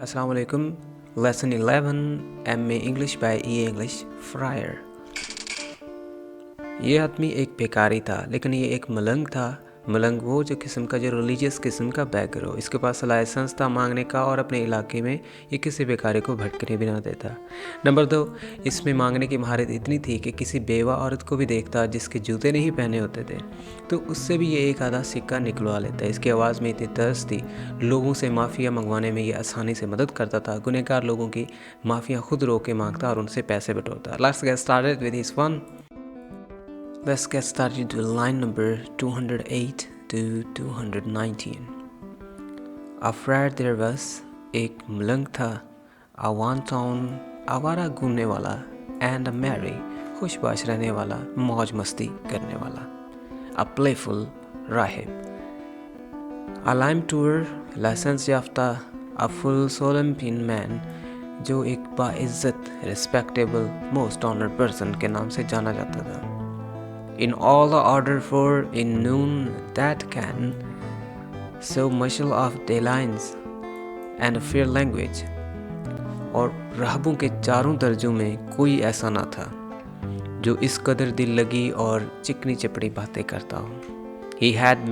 Assalamu alaikum. Lesson 11 MA English by EA English Friar. ये आदमी एक भिखारी था, लेकिन ये एक मलंग था। मलंग वो जो किस्म का, जो रिलीजियस किस्म का बैगर हो। इसके पास लाइसेंस था मांगने का और अपने इलाके में ये किसी भिखारी को भटकने भी ना देता। नंबर 2, इसमें मांगने की महारत इतनी थी कि किसी बेवा औरत को भी देखता जिसके जूते नहीं पहने होते थे तो उससे भी ये एक आधा सिक्का निकलवा लेता। इसकी आवाज़ में इतनी तरस थी, लोगों से माफ़िया मंगवाने में ये आसानी से मदद करता था। गुनहगार लोगों की माफ़िया खुद रोक के मांगता और उनसे पैसे बटोरता। Let's get started with this one. Let's get started with line number 208 to 219. A friar there was, एक मलंग था, a one town, आवारा घूमने वाला, and a merry, खुशबाश रहने वाला, मौज मस्ती करने वाला, a playful राहिब, a lime tour, लाइसेंस याफ्ता, a full Olympian man, जो एक बाइज्जत, respectable, most honored person के नाम से जाना जाता था. In all the order for in noon that can so mushel of delines and fair language, और राहबों के चारों दर्जों में कोई ऐसा ना था जो इस कदर दिल लगी और चिकनी चपड़ी बातें करता हो. He had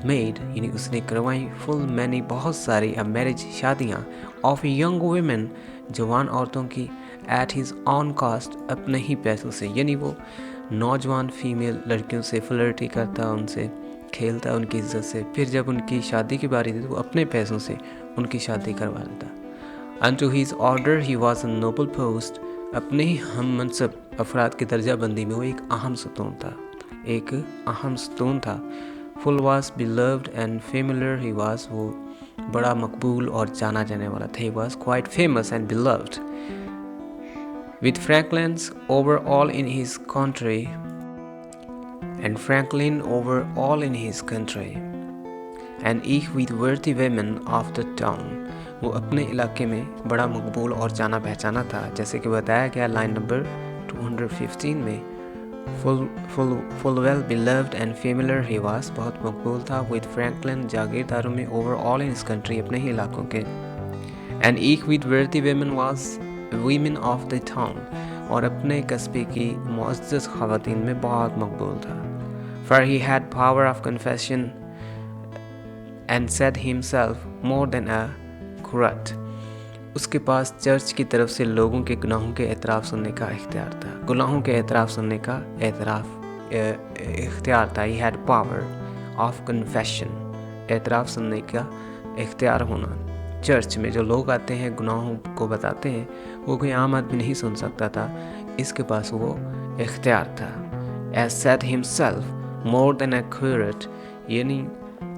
made यानी उसने करवाई full many बहुत सारी marriage शादियाँ of young women जवान औरतों की at his own cost अपने ही पैसों से. यानी वो नौजवान फीमेल लड़कियों से फ्लर्टी करता, उनसे खेलता, उनकी इज्जत से. फिर जब उनकी शादी की बारी थी तो वो अपने पैसों से उनकी शादी करवा लेता. Unto his order he was a noble post, अपने ही हम मनसब अफराद की दर्जा बंदी में वो एक अहम सतून था, एक अहम सतून था. Full was beloved and familiar he was, वो बड़ा मकबूल और जाना जाने वाला था. He was quite famous and beloved. With Franklin's over all in his country, and Franklin over all in his country, and each with worthy women of the town, वो अपने इलाके में बड़ा मकबूल और जाना पहचाना था. जैसे कि बताया गया लाइन नंबर 215 में, full well beloved and familiar he was, बहुत मकबूल था. With Franklin जागीरदारों में, over all in his country, अपने ही इलाकों के, and each with worthy women was women of the town, और अपने कस्बे की मुअज़्ज़ज़ ख़वातीन में बहुत मकबूल था. For he had power of confession and said himself more than a curate, उसके पास चर्च की तरफ से लोगों के गुनाहों के एतराफ़ सुनने का इख्तियार था. गुनाहों के एतराफ़ सुनने का इख्तियार था. He had power of confession, एतराफ़ सुनने का इख्तियार होना. चर्च में जो लोग आते हैं गुनाहों को बताते हैं, वो कोई आम आदमी नहीं सुन सकता था, इसके पास वो इख्तियार था. As said himself more than a curate, यानी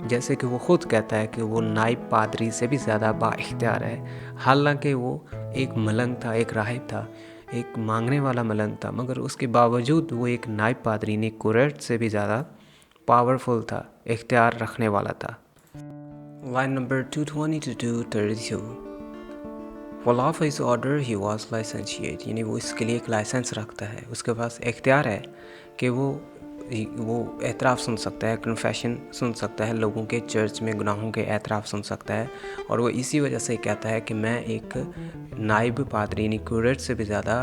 जैसे कि वो खुद कहता है कि वो नाइब पादरी से भी ज़्यादा बाइख्तियार है. हालांकि वो एक मलंग था, एक राहिब था, एक मांगने वाला मलंग था, मगर उसके बावजूद वो एक नाइब पादरी ने कुरेट से भी ज़्यादा पावरफुल था, इख्तियार रखने वाला था. Line number 220 to 232. Full of his order he was licentiate, यानी वो इसके लिए एक लाइसेंस रखता है, उसके पास इख्तियार है कि वो एतराफ़ सुन सकता है, कन्फेशन सुन सकता है, लोगों के चर्च में गुनाहों के एतराफ़ सुन सकता है. और वो इसी वजह से कहता है कि मैं एक नाइब पादरी यानी क्यूरेट से भी ज़्यादा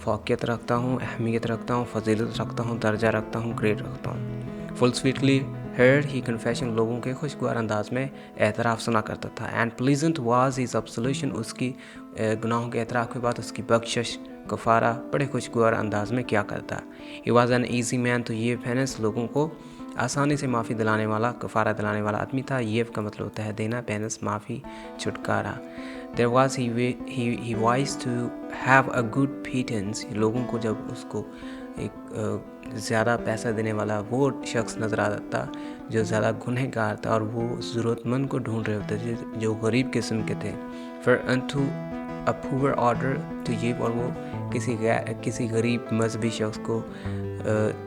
फ़ौक़ियत रखता हूँ, अहमियत रखता हूँ, फजीलत रखता हूँ, दर्जा रखता हूँ, ग्रेड रखता हूँ. Full sweetly heard he confession, लोगों के खुशगवार अंदाज में एतराफ़ सुना करता था. And pleasant was his absolution, उसकी गुनाहों के एतराफ़ के बाद उसकी बख्शिश कफ़ारा बड़े खुशगवार अंदाज में क्या करता. He was an easy man to give penance, लोगों को आसानी से माफ़ी दिलाने वाला, कफ़ारा दिलाने वाला आदमी था. ये का मतलब होता है देना, पेनेंस माफ़ी, छुटकारा. There was he wise to have a good pittance, लोगों को जब उसको एक ज़्यादा पैसा देने वाला वो शख्स नज़र आता जो ज़्यादा गुनहगार था और वो ज़रूरतमंद को ढूंढ रहे होते थे जो गरीब किस्म के थे. For unto a poor order to give, और वो किसी गरीब मजहबी शख्स को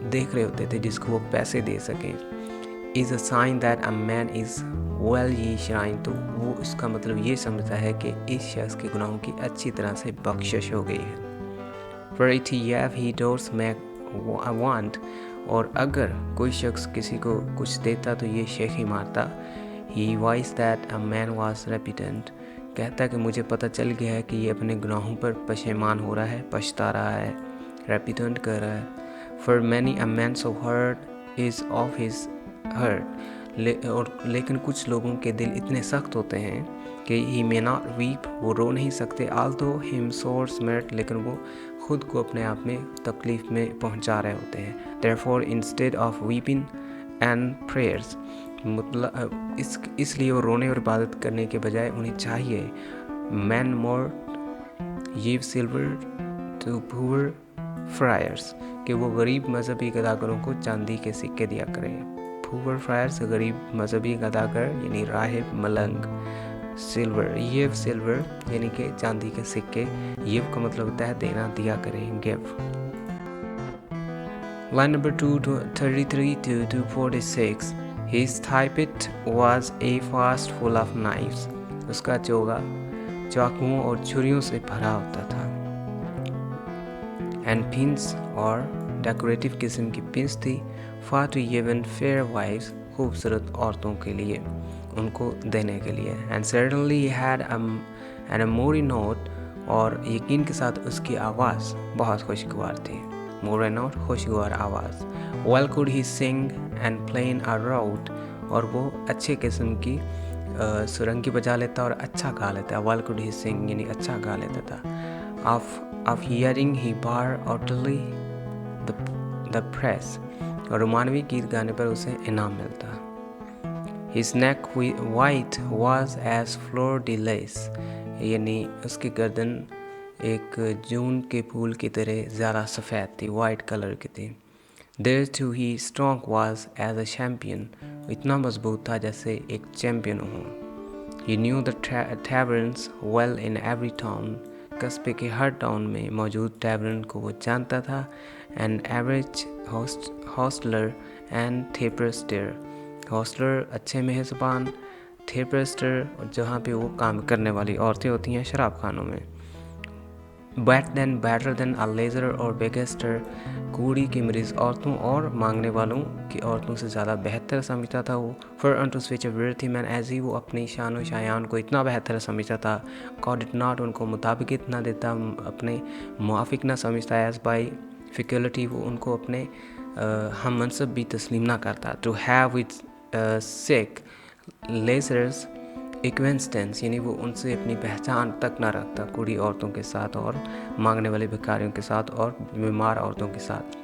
देख रहे होते थे जिसको वो पैसे दे सकें. Is a sign that a man is well ye shrine, तो वो इसका मतलब ये समझता है कि इस शख्स के गुनाहों की अच्छी तरह से बख्शिश हो गई है. For it he does make want, और अगर कोई शख्स किसी को कुछ देता तो ये शेख ही मारता. He voiced that a man was repentant. कहता है कि मुझे पता चल गया है कि ये अपने गुनाहों पर पशेमान हो रहा है, पछता रहा है, repentant कर रहा है. For many a man so hurt is of his hurt. लेकिन कुछ लोगों के दिल इतने सख्त होते हैं कि he may not weep, वो रो नहीं सकते, although him sore smart, लेकिन वो खुद को अपने आप में तकलीफ में पहुंचा रहे होते हैं. Therefore instead of weeping and prayers, मतलब इसलिए वो रोने और इबादत करने के बजाय उन्हें चाहिए men more give silver to poor friars, कि वो गरीब मजहबी अदाकारों को चांदी के सिक्के दिया करें. poor friars गरीब मजहबी अदाकार यानी राहिब मलंग. सिल्वर यानी कि चांदी के सिक्के. यव का मतलब होता है देना, दिया करें, give. Line number 233 to 246. His thigh-pit was a vast full of knives. उसका चोगा चाकुओं और छुरियों से भरा होता था. And pins और डेकोरेटिव किस्म की पिंस थी. far to given fair wives, खूबसूरत औरतों के लिए, उनको देने के लिए. And certainly he had a merry note, और यकीन के साथ उसकी आवाज़ बहुत खुशगवार थी. merry note, खुशगवार आवाज़. well could he sing and play a rout, और वो अच्छे किस्म की सुरंगी बजा लेता और अच्छा गा लेता. well could he sing यानी अच्छा गा लेता था. of hearing he bar utterly the press, और रोमानवी गीत गाने पर उसे इनाम मिलता. His neck white was as fleur de lis, यानी उसकी गर्दन एक जून के फूल की तरह ज़्यादा सफ़ेद थी, वाइट कलर की थी. There too he strong was as a champion, इतना मजबूत था जैसे एक चैम्पियन हो. He knew the taverns well in every town, कस्बे के हर टाउन में मौजूद टैवर्न को वो जानता था. An average hostler and tapester, hosteller अच्छे मेहज़बान, थेपस्टर जहाँ पे वो काम करने वाली औरतें होती हैं शराब खानों में. better than a lazer और बेगेस्टर, कूड़ी की मरीज़ औरतों और मांगने वालों की औरतों से ज़्यादा बेहतर समझता था वो. for unto switch a worthy man as he, वो अपनी शान व शायान को इतना बेहतर समझता था. God did not, उनको मुताबिक इतना देता, अपने मुआफिक ना समझता. as by faculty, वो उनको अपने हम मनसब भी तस्लीम ना करता. to have with sick lasers acquaintance, यानी वो उनसे अपनी पहचान तक ना रखता, कुड़ी औरतों के साथ और मांगने वाले भिखारियों के साथ और बीमार औरतों के साथ.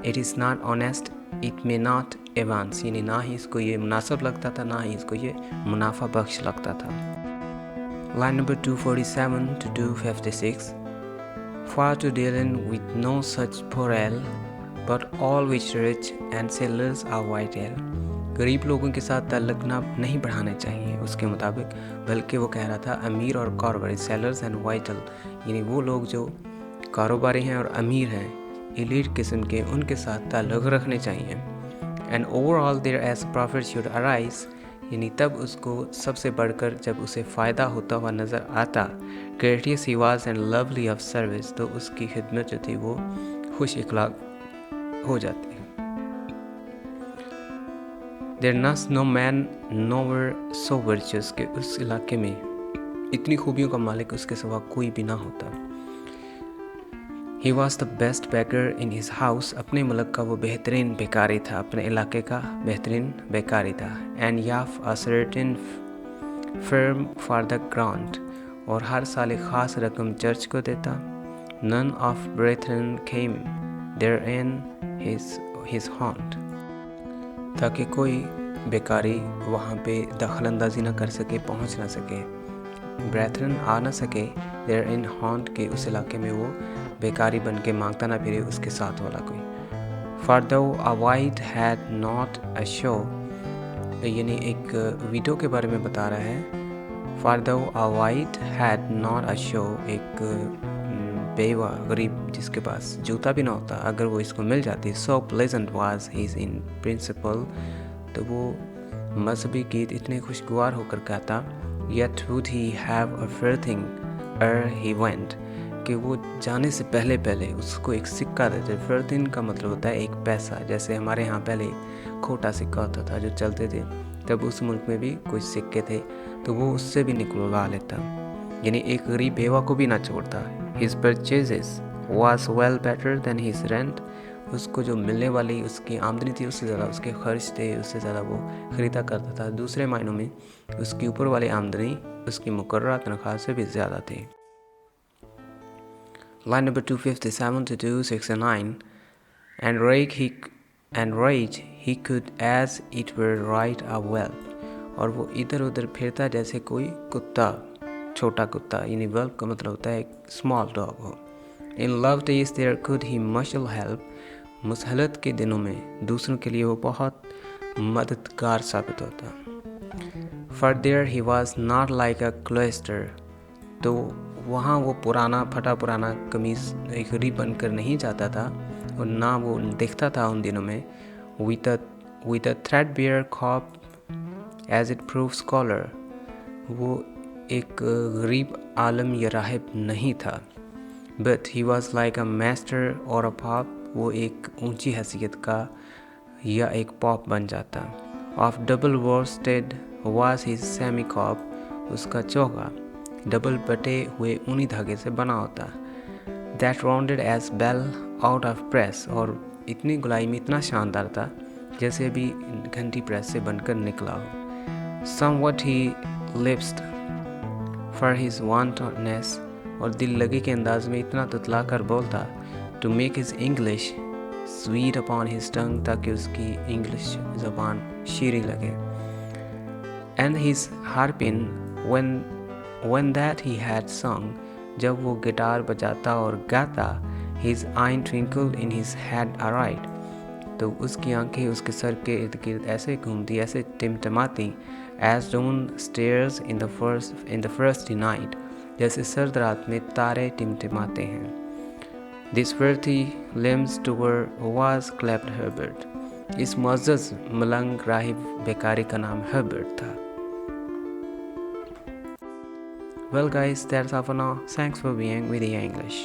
It is not honest, it may not advance, यानी ना ही इसको ये मुनासिब लगता था, ना ही इसको ये मुनाफा बख्श लगता था. Line number 247 to 256. Far to dealing with no such poorel, but all which rich and sellers are vital. गरीब लोगों के साथ ताल्लुक नहीं बढ़ाने चाहिए उसके मुताबिक, बल्कि वो कह रहा था अमीर और कारोबारी, सेलर्स एंड वाइटल, यानी वो लोग जो कारोबारी हैं और अमीर हैं, एलीट किस्म के, उनके साथ ताल्लुक रखने चाहिए. And overall there is profit should arise, यानी तब उसको सबसे बढ़कर जब उसे फ़ायदा होता हुआ नज़र आता. Gracious he was and lovely of service, तो उसकी खिदमत जो थी वो खुश इखलाक हो जाती है. There was no man nowhere so virtuous, कि उस इलाके में इतनी खूबियों का मालिक उसके सिवा कोई भी ना होता. He was the best beggar in his house, अपने मुल्क का वो बेहतरीन बेकारी था, अपने इलाके का बेहतरीन बेकारी था. And gave a certain firm for the grant, और हर साल एक ख़ास रकम चर्च को देता. None of brethren came there in his haunt, ताकि कोई बेकारी वहाँ पे दखल अंदाजी ना कर सके, पहुँच ना सके. ब्रेथरन आ ना सके देयर इन हॉन्ट के, उस इलाके में वो बेकारी बन के मांगता ना फिरे उसके साथ वाला कोई. फॉर दो अ white had not a show, यानी एक विडो के बारे में बता रहा है. फॉर दो अ white had not a show, एक बेवा गरीब जिसके पास जूता भी ना होता, अगर वो इसको मिल जाती. सो pleasant was his in principle, तो वो मजहबी गीत इतने खुशगवार होकर गाता. Yet would he have a fair thing एर ही वेंट, कि वो जाने से पहले पहले उसको एक सिक्का देते. फेयर थिंग का मतलब होता है एक पैसा, जैसे हमारे यहाँ पहले खोटा सिक्का होता था जो चलते थे, तब उस मुल्क में भी कुछ सिक्के थे, तो वो उससे भी निकलवा लेता, यानी एक गरीब बेवा को भी ना छोड़ता। His purchases was well better than his rent. उसको जो मिलने वाली उसकी आमदनी थी उससे ज़्यादा उसके खर्च थे, उससे ज़्यादा वो ख़रीदा करता था। दूसरे मायनों में उसकी ऊपर वाली आमदनी उसकी मुकर्रर तनख्वाह से भी ज़्यादा थी। Line number 257 to 269. And rage he could as it were ride a whelp. और वो इधर उधर फिरता जैसे कोई कुत्ता, छोटा कुत्ता, यानी whelp का मतलब होता है एक स्मॉल डॉग हो। In love days there could he mutual help. मुसहलत के दिनों में दूसरों के लिए वो बहुत मददगार साबित होता। For there he was not like a cloister. तो वहाँ वो पुराना फटा पुराना कमीज़ एक रीप बन कर नहीं जाता था, और ना वो दिखता था उन दिनों में with a threadbare cob as it proves scholar. वो एक गरीब आलम या राहिब नहीं था, but he was like a master or a pop. वो एक ऊंची हैसियत का या एक पॉप बन जाता। Of double worsted was his semi cob. उसका चोगा डबल बटे हुए ऊनी धागे से बना होता। That rounded as bell out of press. और इतनी गुलाई में इतना शानदार था जैसे भी घंटी प्रेस से बनकर निकला हो। Somewhat he lisped for his wantonness. और दिल लगी के अंदाज में इतना तुतला कर बोलता, to make his English sweet upon his tongue, ताकि उसकी इंग्लिश ज़बान शीरी लगे। And his harping when that he had sung. जब वो गिटार बजाता और गाता, his eye twinkled in his head aright. तो उसकी आंखें उसके सर के इर्द गिर्द ऐसे घूमती, ऐसे टिमटिमाती, as dawn stares in the first night. जैसे सर्द रात में तारे टिमटिमाते हैं। This worthy limbs tower was clapped Herbert. इस मुअज़्ज़ज़ मलंग राहिब बेकारी का नाम Herbert था। Well guys, that's all for now. Thanks for being with the English.